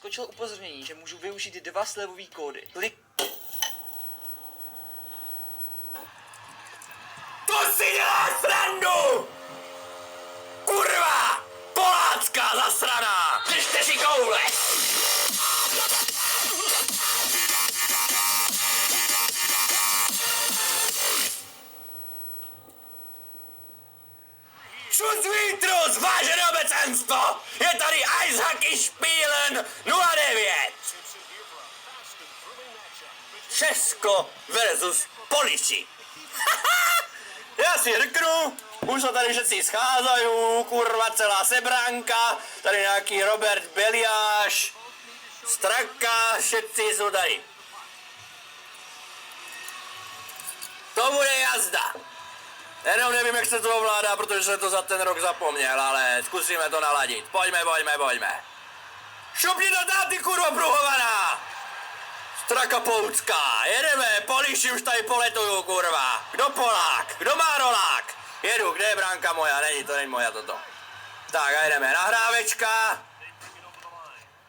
vyskočilo upozornění, že můžu využít 2 slevové kódy. To si děláš srandu! Kurva! Polácka zasraná! Držte si koule! Šuc vítrus, vážené obecenstvo! Je tady Ice Hockey Spielen 09! Česko versus Poliši. Já si rknu, už se tady všetci scházají, kurva celá sebranka, tady nějaký Robert Beliáš, Straka, všetci jsou tady. To bude jazda. Jenom nevím, jak se to ovládá, protože jsem to za ten rok zapomněl, ale zkusíme to naladit. Pojďme. Šupni to tam, ty kurva pruhovaná! Straka Poucká, jedeme, Poliši už tady poletuju, kurva. Kdo Polák? Kdo má rolák? Jedu, kde je bránka moja? To není moja toto. Tak a jedeme, nahrávečka.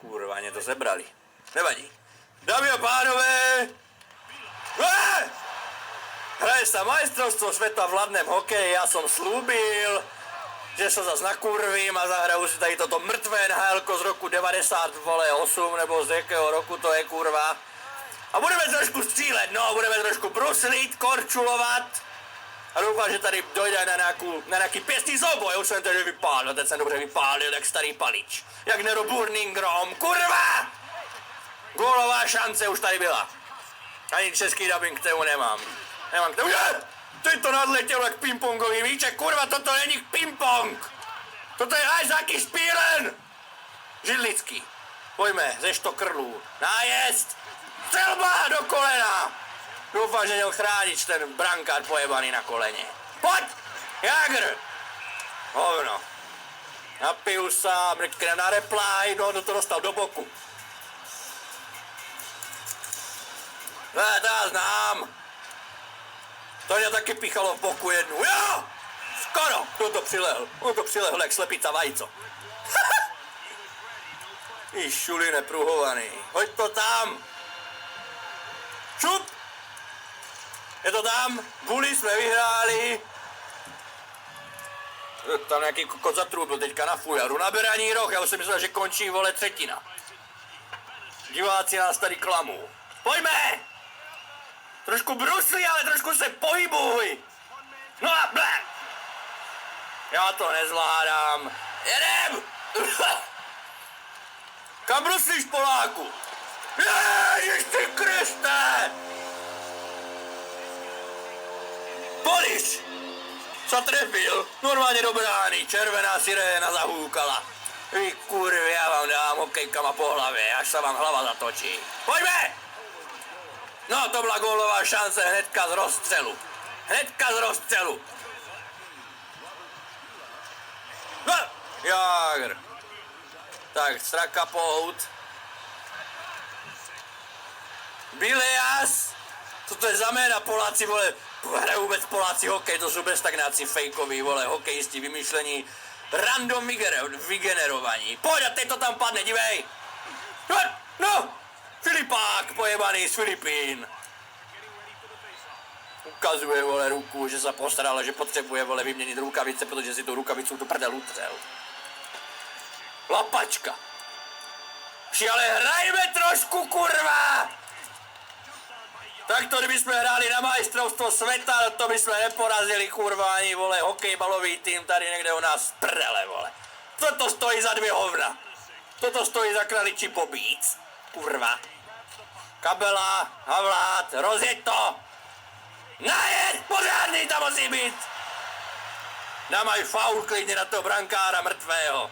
Kurva, mě to sebrali. Nevadí. Dámy a pánové. Hraje sa majstrovstvo sveta v hlavném hokeji, já jsem slúbil, že se zas nakurvím a zahraju si tady toto mrtvé NHL z roku 98 nebo z jakého roku to je, kurva. A budeme trošku střílet, no, budeme trošku bruslit, korčulovat. A doufám, že tady dojde na nějaký pěstný souboj, já už jsem tady vypálil, teď jsem dobře vypálil, jak starý palič. Jak Nero Burningrom, kurva! Gólová šance už tady byla. Ani český dubbing k tomu nemám. Nemám k tomu, ty to nadletěl jak pingpongový míček, kurva, toto není pingpong. Toto je Ice Hockey Spielen. Židlický. Pojďme, ze štokrlů. Nájezd. Střelba do kolena. Doufám, že měl chránit ten brankár pojebaný na koleně. Pojď, Jágr. Hovno. Napiju se, mrkne na reply, no, to dostal do boku. To já znám. To mě taky píchalo v boku jednu. Jo! Skoro! Kdo to přilehl? On to přilehl jak slepica vajco. Ty šuli nepruhovaný. Hoď to tam. Šup! Je to tam. Bully jsme vyhráli. Tam nějaký kokot zatrůbil teďka na fujaru. Naberaní roh. Já už jsem myslel, že končí, vole, třetina. Diváci nás tady klamou. Pojďme! Trošku brusli, ale trošku se pohybuj. No a ble. Já to nezvládám. Jedem! Kam bruslíš, Poláku? Ježiš ty Kriste! Poliš! Co trefil? Normálně do brány. Červená siréna zahůkala. Vy kurvy, já vám dám hokejkama po hlavě, až se vám hlava zatočí. Pojďme! No, to byla gólová šance hnedka z rozstřelu. No, Jágr. Tak, Straka Pout. Bileas. Co to je za jména, Poláci, vole? Hrají vůbec Poláci hokej, to jsou bez stagnací fejkový, vole, hokejisti vymýšlení. Random vygenerovaní. Pojď a teď to tam padne, dívej. No. Filipák pojebaný z Filipín. Ukazuje, vole, ruku, že se postaral, že potřebuje, vole, vyměnit rukavice, protože si tu rukavicu tu prdel utřel. Lapačka. Ale hrajme trošku, kurva! Tak to, kdybychom hráli na majstrovstvo světa, to bychom neporazili, kurva, ani, vole, hokejbalový tým tady někde u nás v prdele, vole. Co to stojí za 2 hovna? Co to stojí za kraličí pobíc? Kurva. Kabela, Havlát, rozjeď to! Najed, pořádný tam musí být! Dámaj faul klidně na toho brankára mrtvého.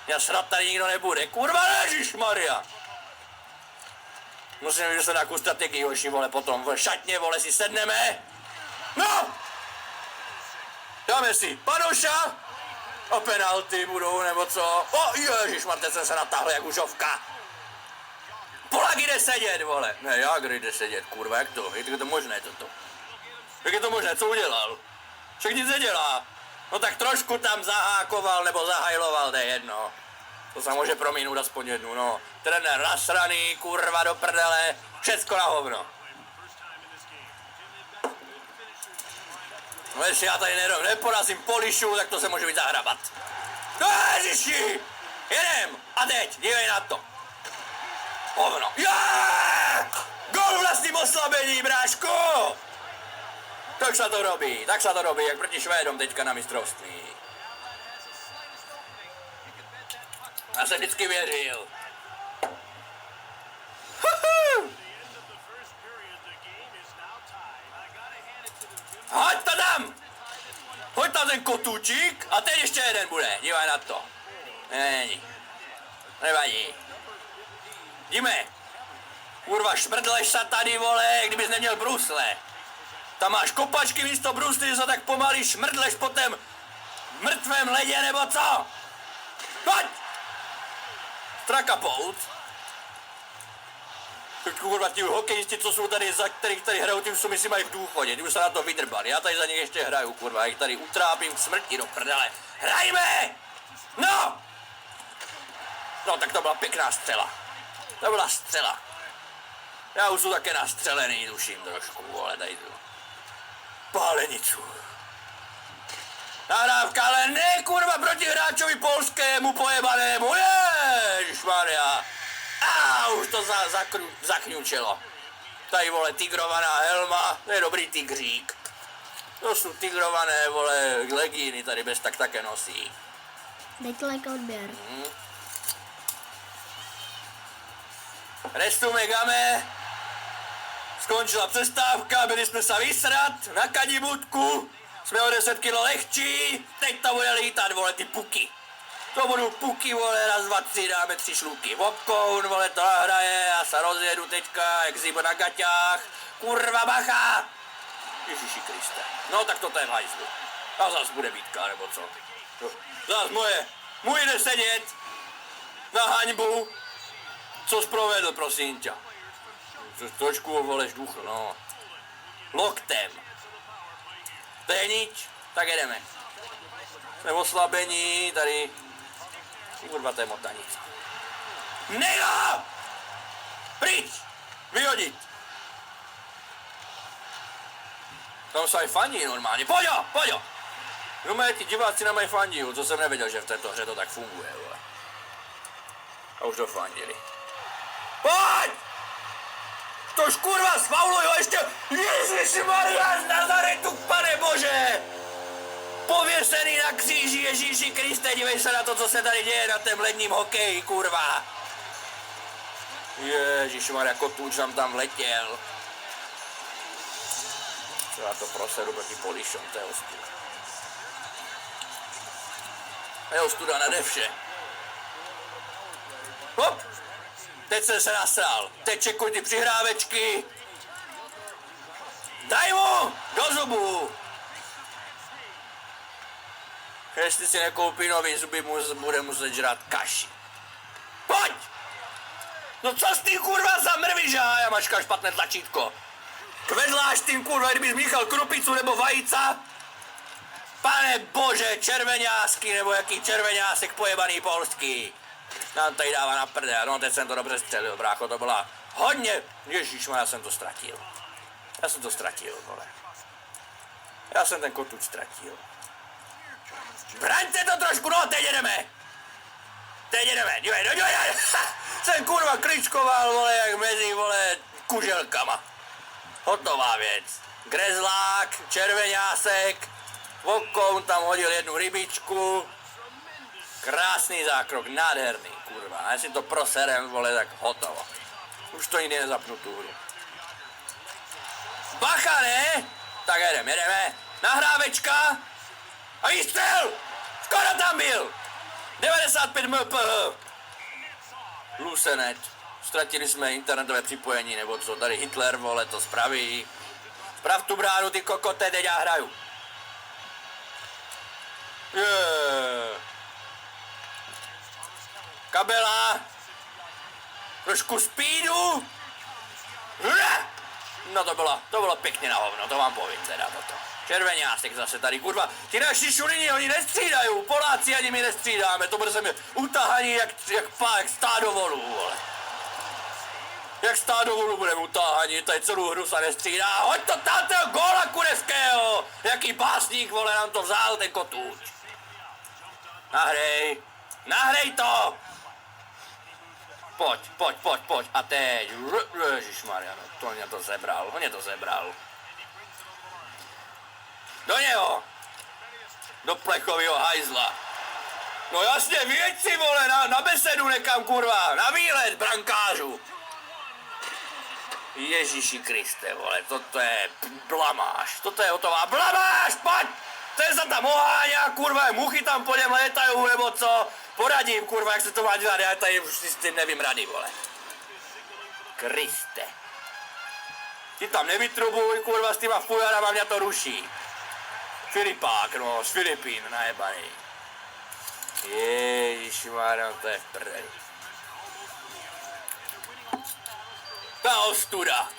Já snad tady nikdo nebude. Kurva, ježišmarja! Musím vyřešit nějakou strategii, hoši, vole, potom v šatně, vole, si sedneme. No! Dáme si Panoša. O penalty budou, nebo co? O, ježišmarte, jsem se natáhl jak užovka. Polák jde sedět, vole. Ne, Jágr jde sedět, kurva, jak je to možné toto? Jak je to možné, co udělal? Však nic nedělá. No tak trošku tam zahákoval, nebo zahajloval, to je jedno. To se může promínout aspoň jednu, no. Trenér nasraný, kurva do prdele, všecko na hovno. No jestli já tady neporazím Polišu, tak to se může být zahrabat. No ježiši! Jedem! A teď, dívej na to. Hovno. Gól vlastním oslabení, brášku! Tak se to robí, jak proti Švédom teďka na mistrovství. Já jsem vždycky věřil. Hoď to tam! Hoď tam ten kotůčík a teď ještě jeden bude, dívej na to. Není. Nevadí. Jdeme. Kurva, šmrdleš se tady, vole, kdybys neměl brusle. Tam máš kopačky místo brusly, že se tak pomalý šmrdleš po tém mrtvém ledě, nebo co? Hoď! Strakapout. Kurva, ti hokejisti, co jsou tady, za kterých tady hrajou, ty už jsou, myslím, mají v důchodě, ty už se na to vydrbali. Já tady za ně ještě hraju, kurva, já jich tady utrápím k smrti do prdele. Hrajme! No! No, tak to byla pěkná střela. To byla střela. Já už jsem také nastřelený, tuším trošku, vole, tady tu pálenicu. Nahrávka, ale ne, kurva, proti hráčovi polskému pojebanému, ježišmarja. A už to zakňučelo. Tady, vole, tigrovaná helma, to je dobrý tigřík. To jsou tigrované, vole, legíny, tady bez tak také nosí. Dejte like a odběr. Restume game. Skončila přestávka, byli jsme se vysrat na kadibutku. Jsme o 10 kilo lehčí, teď to bude lítat, vole, ty puky. To budou puky, vole, raz, dva, tři, dáme 3 šluky. Popcorn, vole, to nahraje, já se rozjedu teďka, jak zíbo na gaťách. Kurva, bacha! Ježiši Kriste. No tak to je v hajzlu. A zas bude býtka, nebo co? Zas můj jde sedět na haňbu. Což provedl, prosím tě. Trošku voleš duch, no. Loktem. To je nič, tak jedeme. Jsme oslabení, tady. Kurva, to je motanice. Nega! Pryč! Vyhodit! Tam se aj fandí normálně. Pojď jo! No ty diváci na mě fandí, co jsem nevěděl, že v této hře to tak funguje, vole. A už dofandili. Pojď! Tož kurva sfauluj ho ještě! Ježišmarja z Nazaretu, pane bože! Pověsený na kříži, Ježíši Kriste, dívej se na to, co se tady děje na tém ledním hokeji, kurva! Ježišmarja, kotůč nám tam letěl. Já to proseru proti Polišom, to je ostuda. Je ostuda nade vše. Hop! Teď jsem se nasral. Teď čekuj ty přihrávečky. Daj mu! Do zubu! Jestli si nekoupí nový zuby, bude muset žrát kaši. Pojď! No co s tím kurva za mrviža? Já mačka špatné tlačítko. Kvedláš tím kurva, kdybys míchal krupicu nebo vajíca? Pane bože, červeňásky nebo jaký červeňásek pojebaný polský. Nám tady dává na prdel, no teď jsem to dobře střelil, brácho, to byla hodně, ježišma, já jsem to ztratil, vole. Já jsem ten kotůč ztratil. Braňte to trošku, no, teď jedeme, dívej. Jsem kurva kličkoval, vole, jak mezi, vole, kuželkama. Hotová věc. Grezlák, červeňásek, Vokoun tam hodil jednu rybičku. Krásný zákrok, nádherný, kurva. A jestli to proserem, vole, tak hotovo. Už to nikdy nezapnu tu hru. Bacha, ne? Tak jedeme. Nahrávečka. A výstřel! Skoro tam byl! 95 mph. Lusenet. Ztratili jsme internetové připojení, nebo co, tady Hitler, vole, to spraví. Sprav tu bránu, ty kokote, teď já hraju. Kabela. Trošku speedu. No to bylo pěkně na hovno, to vám povím teda toto. Červeňásek zase tady, kurva, ti naši šulini, oni nestřídají, Poláci ani my nestřídáme, to bude mi utahaní jak stádo volů, vole. Jak stádo volů budeme utáhaní, tady celou hru se nestřídá, hoď to tam toho góla Kureského, jaký básník, vole, nám to vzal, ten kotůč. Nahrej to! Pojď, a teď, ježišmarja, no, to mě to zebral. Do něho! Do plechovýho hajzla. No jasně, vyjeď si, vole, na besedu nekam, kurva, na výlet, brankářu. Ježíši Kriste, vole, toto je blamáž, toto je hotová blamáž, pojď! Ten se tam oháňá, kurva, muchy tam po něm létajou, nebo co? Poradím, kurva, jak se to má dělat, já tady už si s tím nevím rady, vole. Kriste. Ty tam nevytrubuj, kurva, s těma fujarama mě to ruší. Filipák, no, z Filipín, najebaný. Ježišmarja, to je v prdeli. Ta ostuda.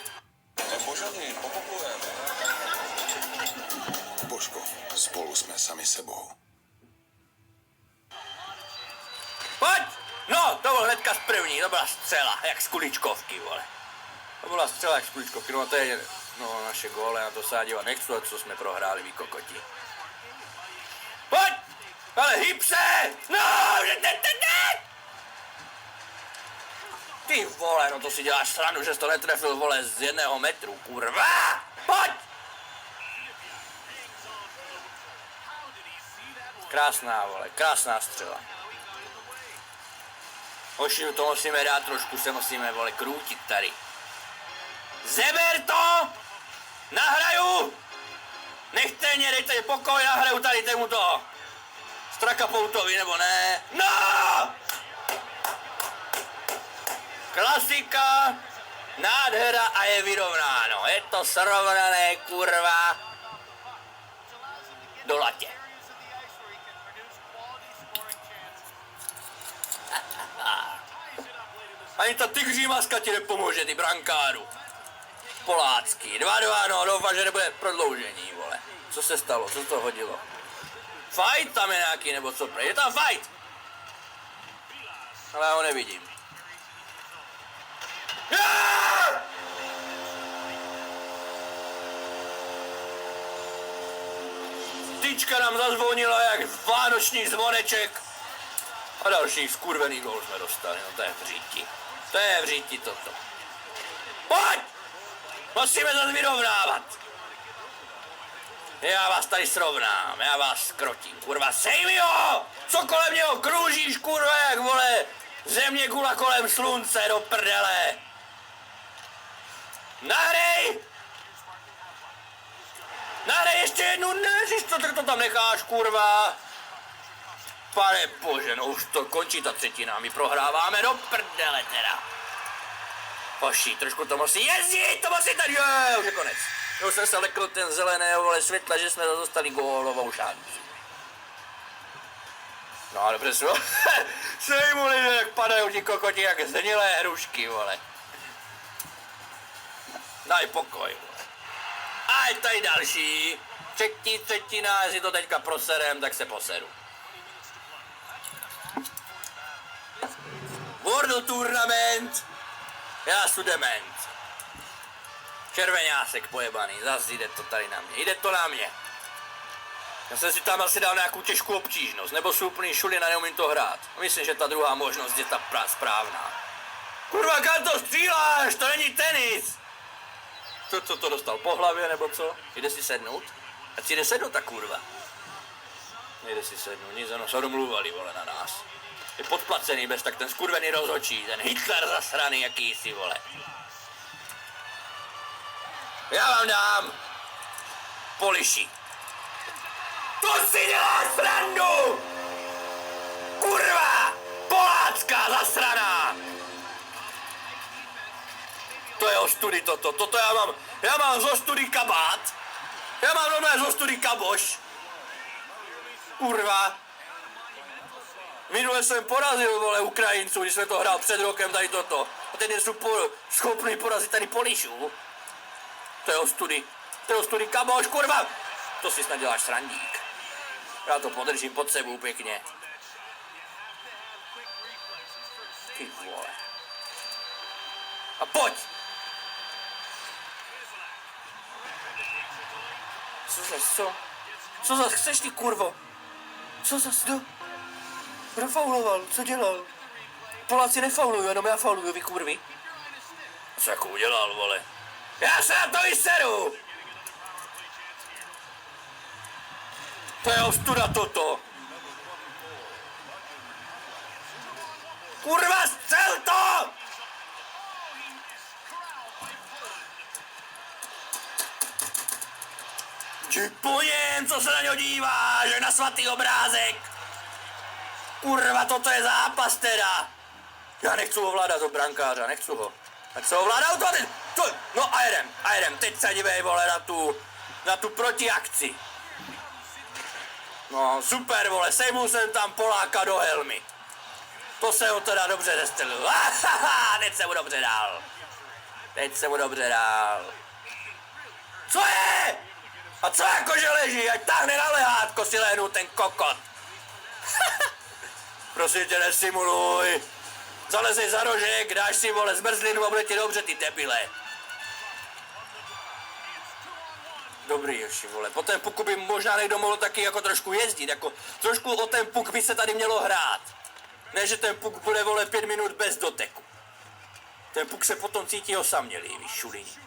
Požadný, popokujeme. Božko, spolu jsme sami sebou. Pojď! No, to bylo hnedka z první, to byla střela, jak z kuličkovky, vole. To byla střela jak z kuličkovky, no to je, no, naše góle, na to se já dívat nechci, co jsme prohráli, vy kokoti. Pojď! Ale hýb se! No! Ty vole, no to si děláš srandu, že jsi to netrefil, vole, z 1 metru, kurva! Pojď! Krásná, vole, krásná střela. Hoši, to musíme dát trošku, se musíme, vole, krútit tady. Zeber to! Nahraju! Nechte mě, dejte pokoj, nahraju tady tému to. Strakapoutovi, nebo ne? No! Klasika, nádhera a je vyrovnáno. Je to srovnané, kurva. Do latě. Ani ta tygří maska ti nepomůže, ty brankáru. Polácký, 2-2, no doufám, že nebude prodloužení, vole. Co se stalo, co to hodilo? Fight tam je nějaký, nebo co? Je tam fight! Ale já ho nevidím. Tyčka nám zazvonila jak vánoční zvoneček. A další skurvený gól jsme dostali, no to je v říti. To je v říti toto. Pojď! Musíme zase vyrovnávat. Já vás tady srovnám, já vás skrotím, kurva, sej mi ho! Co kolem něho kroužíš, kurva, jak vole, země kula kolem slunce, do prdele. Nahrej! Nahrej ještě jednu, neříš, co to tam necháš, kurva. Pane bože, no už to končí ta třetina, my prohráváme do prdele teda. Hoši, trošku to musí jezdit, to musí tady, už je konec. Už jsem se lekl ten zeleného, vole, světla, že jsme dostali gólovou šanci. No dobře, sejmu lidé, jak padají ti kokoti, jak zhnilé hrušky, vole. Daj pokoj, vole. A je tady další. Třetina, jestli to teďka proserem, tak se poseru. World Tournament. Já jsem dement. Červeňásek pojebaný, zase jde to tady na mě, jde to na mě. Já jsem si tam asi dal nějakou těžkou obtížnost, nebo jsou úplný šulin a neumím to hrát. Myslím, že ta druhá možnost je ta správná. Kurva, kam to stříláš, to není tenis. Co to dostal, po hlavě nebo co? Jde si sednout? Ať si jde sednout ta kurva. Nejde si sednout, nic, ono se domluvali, vole, na nás. Je podplacený bez tak ten skurvený rozhodčí, ten Hitler zasraný jakýsi, vole. Já vám dám Poliši. To si děláš srandu! Kurva! Polácká zasraná! To je ostudy toto já mám z ostudy kabát. Já mám normálně z ostudy kaboš. Kurva. Minule jsem porazil, vole, Ukrajinců, když jsme to hrál před rokem tady toto. A teď nejsou schopný porazit tady Polišů. To je ostudy, kamoš, kurva! To si snad děláš srandík. Já to podržím pod sebou pěkně. Ty vole. A pojď! Co zas chceš ty, kurvo? Co zas, kdo fauloval, co dělal? Poláci nefaulují, jenom já fauluju, vy kurvy. Co jako udělal, vole? Já se na to vyseru! To je ostuda toto! Kurva, střel to! Jdi po něm, co se na něho díváš, jak na svatý obrázek! Kurva, toto je zápas teda! Já nechci ovládat toho brankáře, nechci ho. Tak se ovládal to, no a jedem, teď se dívej, vole, na tu protiakci. No, super, vole, sejmul jsem tam Poláka do helmy. To se ho teda dobře zestřelil. Teď se mu dobře dál. Co je? A co jako, že leží, ať táhne na lehátko si lehnu ten kokot. Prosím tě, nesimuluj. Zalezej za rožek, dáš si, vole, zmrzlinu a bude ti dobře, ty debile. Dobrý, ještě, vole. Po ten puku by možná někdo mohl taky jako trošku jezdit, jako trošku o ten puk by se tady mělo hrát. Ne, že ten puk bude, vole, 5 minut bez doteku. Ten puk se potom cítí osamělý, víš, šulini.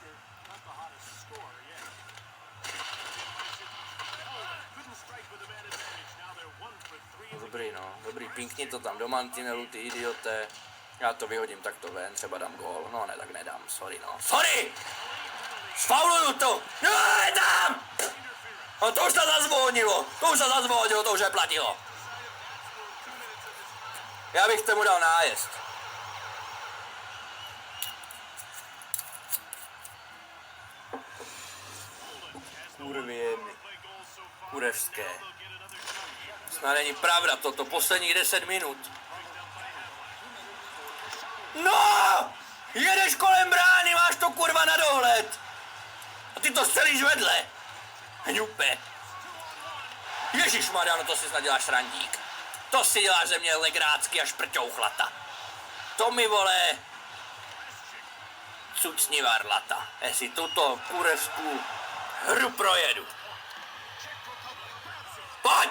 Dobrý, pinkni to tam do mantinelu, ty idioté. Já to vyhodím takto ven, třeba dám gól. No ne, tak nedám, sorry! Sfauluju to! No, je tam! A to už se zazvonilo, to už neplatilo. Já bych tomu dal nájezd. Kurvěny. Kurevské. Snad není pravda toto, posledních 10 minut. No! Jedeš kolem brány, máš to kurva na dohled. A ty to střelíš vedle. Hňupe. Ježišmarja, no to si snad děláš randík. To si děláš ze mě legrácky a šprťouchlata. To mi, vole, cucni varlata. Jestli tuto kurevskou hru projedu. Pojď!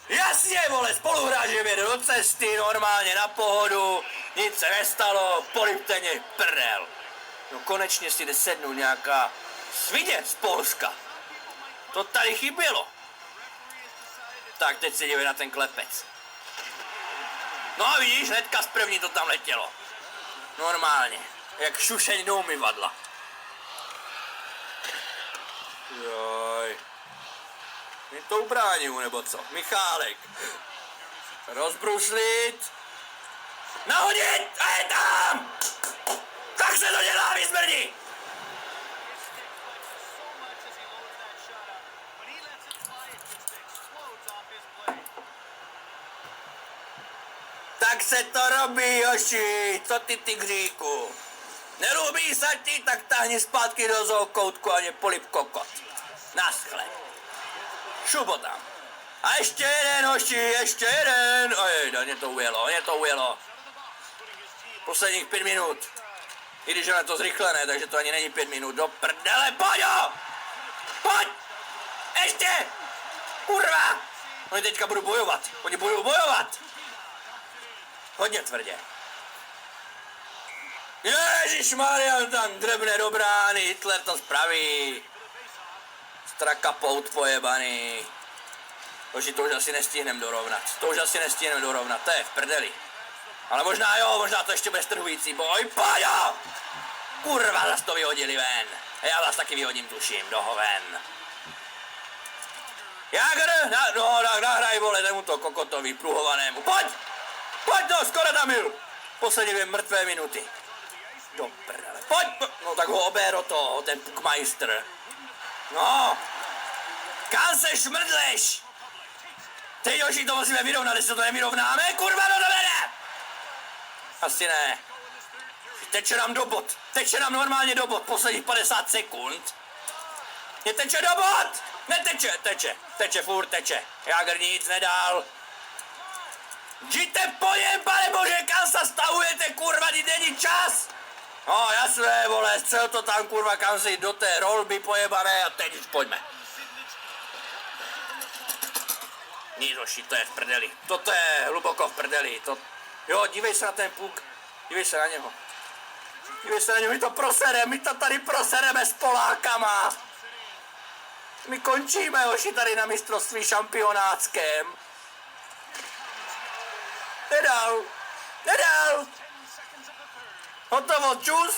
Jasně, vole, spoluhráč mě do cesty, normálně na pohodu, nic se nestalo, polipteně, prdel. No konečně si jde sednout nějaká svině z Polska. To tady chybělo. Tak teď se dívej na ten klepec. No a vidíš, hnedka z první to tam letělo. Normálně, jak šušeň do umyvadla. Joj. My to ubránil, nebo co? Michálek. Rozbruslit. Nahodit! A je tam! Tak se to dělá, vy smrdi! Tak se to robí, Joši, co ty tygříku? Nelubí se ti, tak tahni zpátky do zookoutku a mě polip kokot. Naschle. Šubo tam. A ještě jeden, hoši, ještě jeden. Ojej, mě to ujelo. Posledních 5 minut. I když je to zrychlené, takže to ani není 5 minut. Do prdele, pojď! Ještě! Kurva! Oni teďka budou bojovat. Hodně tvrdě. Ježišmarja, tam drebne do brány, Hitler to spraví. Strakapout pojebaný. Boži, to už asi nestihneme dorovnat. To je v prdeli. Ale možná jo, možná to ještě bude strhující boj. Pájo! Kurva, zas to vyhodili ven. A já vás taky vyhodím, tuším, ven. Nahraj, vole, tomuto kokotovi pruhovanému. Pojď, no, skoro tam byl. Poslední 2 mrtvé minuty. Do prdele. Pojď, no tak ho obéro to, ten pukmajstr. No, kam se šmrdleš? Teď, Joši, to musíme vyrovnat, jestli to nevyrovnáme, kurva, no to vede! Asi ne. Teče nám do bod. Teče nám normálně do bod. Posledních 50 sekund. Mě teče do bod. Neteče. Teče, furt teče. Jágr nic nedal. Jděte po něm, pane bože, kam se stavujete, kurva, teď není čas. No jasné, vole, střel to tam, kurva, kam si do té rolby pojebané a teď už pojďme. Nic, hoši, to je v prdeli. Toto je hluboko v prdeli. Jo, dívej se na ten puk. Dívej se na něho. My to prosereme, my to tady prosereme s Polákama. My končíme, hoši, tady na mistrovství šampionátském. Nedal. Hotovo, čus.